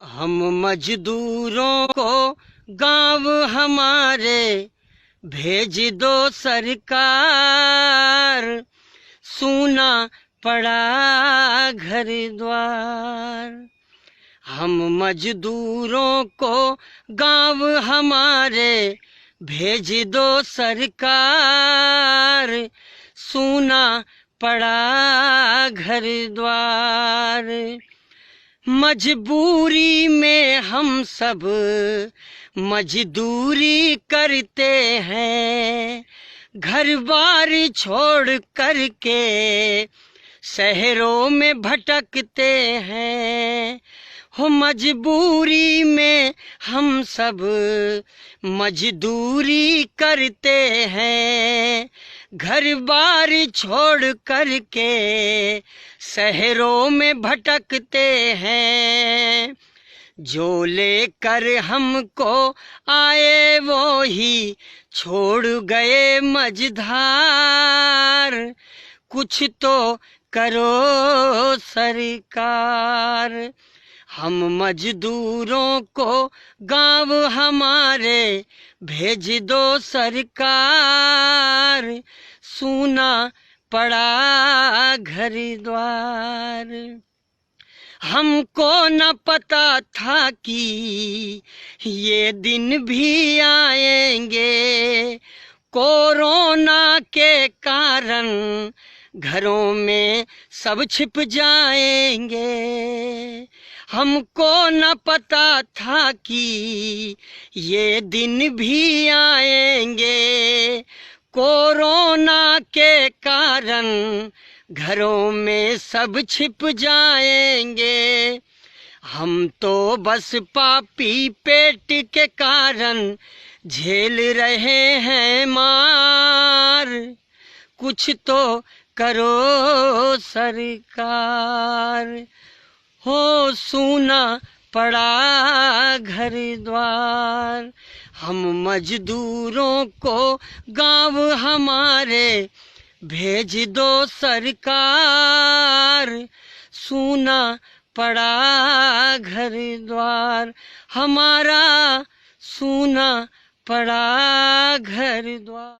हम मजदूरों को गांव हमारे भेज दो सरकार, सूना पड़ा घर द्वार। हम मजदूरों को गांव हमारे भेज दो सरकार, सूना पड़ा घर द्वार। मजबूरी में हम सब मजदूरी करते हैं, घर बार छोड़ करके शहरों में भटकते हैं। हो मजबूरी में हम सब मजदूरी करते हैं, घर बार छोड़ करके शहरों में भटकते हैं। जो लेकर हमको आए वो ही छोड़ गए मझधार, कुछ तो करो सरकार। हम मजदूरों को गांव हमारे भेज दो सरकार, सूना पड़ा घर द्वार। हमको न पता था कि ये दिन भी आएंगे, कोरोना के कारण घरों में सब छिप जाएंगे। हमको न पता था कि ये दिन भी आएंगे, कोरोना के कारण घरों में सब छिप जाएंगे। हम तो बस पापी पेट के कारण झेल रहे हैं मार, कुछ तो करो सरकार। हो सूना पड़ा घर द्वार। हम मजदूरों को गांव हमारे भेज दो सरकार, सूना पड़ा घर द्वार। हमारा सूना पड़ा घर द्वार।